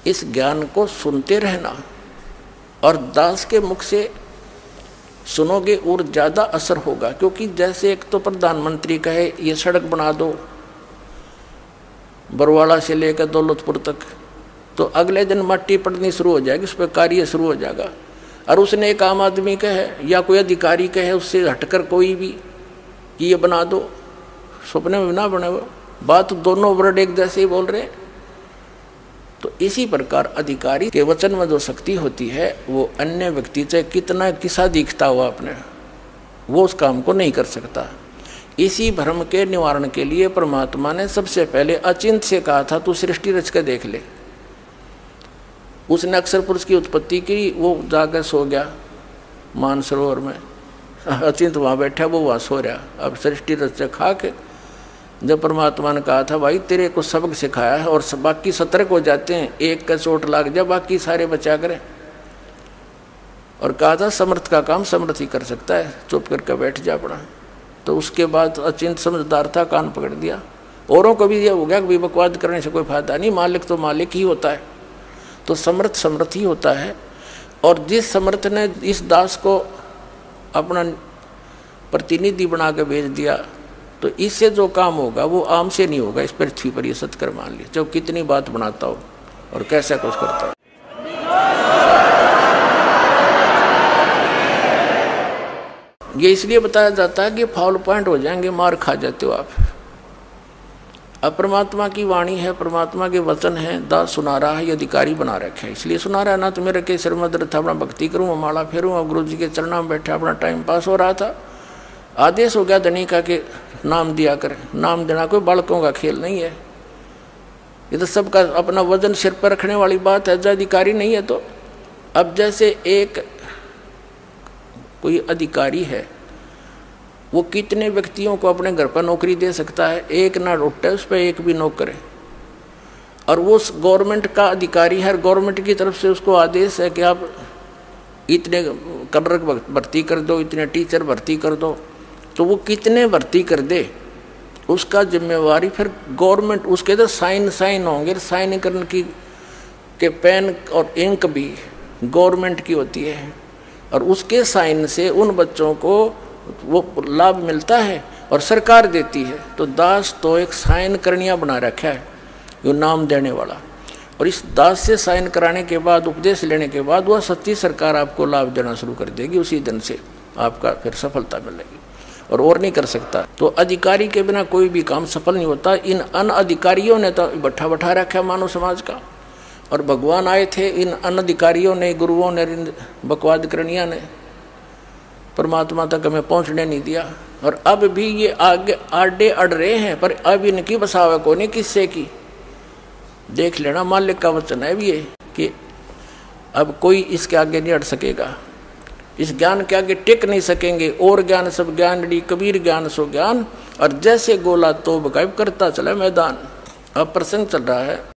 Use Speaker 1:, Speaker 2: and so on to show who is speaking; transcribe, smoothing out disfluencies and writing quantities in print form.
Speaker 1: इस ज्ञान को सुनते रहना, और दास के मुख से सुनोगे और ज़्यादा असर होगा। क्योंकि जैसे एक तो प्रधानमंत्री कहे ये सड़क बना दो बरवाड़ा से लेकर दौलतपुर तक, तो अगले दिन मट्टी पड़नी शुरू हो जाएगी, उस पर कार्य शुरू हो जाएगा। और उसने एक आम आदमी कहे या कोई अधिकारी कहे उससे हटकर कोई भी कि ये बना दो, सपने में ना बने, वो बात दोनों वर्ड एक जैसे ही बोल रहे हैं। तो इसी प्रकार अधिकारी के वचन में जो शक्ति होती है वो अन्य व्यक्ति से कितना किसा दिखता हुआ अपने वो उस काम को नहीं कर सकता। इसी भ्रम के निवारण के लिए परमात्मा ने सबसे पहले अचिंत से कहा था तू सृष्टि रच के देख ले। उसने अक्षर पुरुष की उत्पत्ति की, वो जाकर सो गया मानसरोवर में, अचिंत वहाँ बैठा, वो वहाँ सो रहा। अब सृष्टि रच खा के जब परमात्मा ने कहा था भाई तेरे को सबक सिखाया है और बाकी सतर्क हो जाते हैं, एक का चोट लाग जाए बाकी सारे बचा करें, और कहा था समर्थ का काम समर्थ ही कर सकता है, चुप करके बैठ जा अपना। तो उसके बाद अचिंत समझदार था, कान पकड़ दिया। औरों को भी ये हो गया कि बकवाद करने से कोई फायदा नहीं, मालिक तो मालिक ही होता है, तो समर्थ समर्थ ही होता है। और जिस समर्थ ने इस दास को अपना प्रतिनिधि बना के भेज दिया, तो इससे जो काम होगा वो आम से नहीं होगा। इस पृथ्वी पर ये सत्कर मान ली, जो कितनी बात बनाता हो और कैसा कुछ करता हो। ये इसलिए बताया जाता है कि फाउल पॉइंट हो जाएंगे, मार खा जाते हो आप। अब परमात्मा की वाणी है, परमात्मा के वचन है, दास सुना रहा है, ये अधिकारी बना रखे है, इसलिए सुना रहा है। ना तो मेरे के सिर में दर्द था, अपना भक्ति करूँ, माला फेरूँ, और गुरु जी के चरणों में बैठा अपना टाइम पास हो रहा था। आदेश हो गया धनी का कि नाम दिया करें। नाम देना कोई बालकों का खेल नहीं है, ये तो सबका अपना वजन सिर पर रखने वाली बात है। जो अधिकारी नहीं है तो अब जैसे एक कोई अधिकारी है वो कितने व्यक्तियों को अपने घर पर नौकरी दे सकता है, एक ना उठे उस पर एक भी नौकर है, और वो गवर्नमेंट का अधिकारी है, गवर्नमेंट की तरफ से उसको आदेश है कि आप इतने क्लर्क भर्ती कर दो, इतने टीचर भर्ती कर दो, तो वो कितने भर्ती कर दे उसका जिम्मेवारी फिर गवर्नमेंट, उसके तो साइन होंगे, साइन करने की के पेन और इंक भी गवर्नमेंट की होती है, और उसके साइन से उन बच्चों को वो लाभ मिलता है और सरकार देती है। तो दास तो एक साइन करनिया बना रखा है जो नाम देने वाला, और इस दास से साइन कराने के बाद, उपदेश लेने के बाद वह सच्ची सरकार आपको लाभ देना शुरू कर देगी, उसी दिन से आपका फिर सफलता मिलेगी और नहीं कर सकता। तो अधिकारी के बिना कोई भी काम सफल नहीं होता। इन अनअधिकारियों ने तो बैठा रखा मानव समाज का, और भगवान आए थे, इन अनधिकारियों ने, गुरुओं ने, बकवाद करनिया ने परमात्मा तक हमें पहुंचने नहीं दिया। और अब भी ये आगे आडे अड़ रहे हैं, पर अब इनकी बसावे को नहीं किससे की देख लेना। मालिक का वचन है भी ये कि अब कोई इसके आगे नहीं अड़ सकेगा, इस ज्ञान के आगे टिक नहीं सकेंगे। और ज्ञान सब ज्ञान डी, कबीर ज्ञान सो ज्ञान, और जैसे गोला तो बकायब करता चला मैदान। अब प्रसंग चल रहा है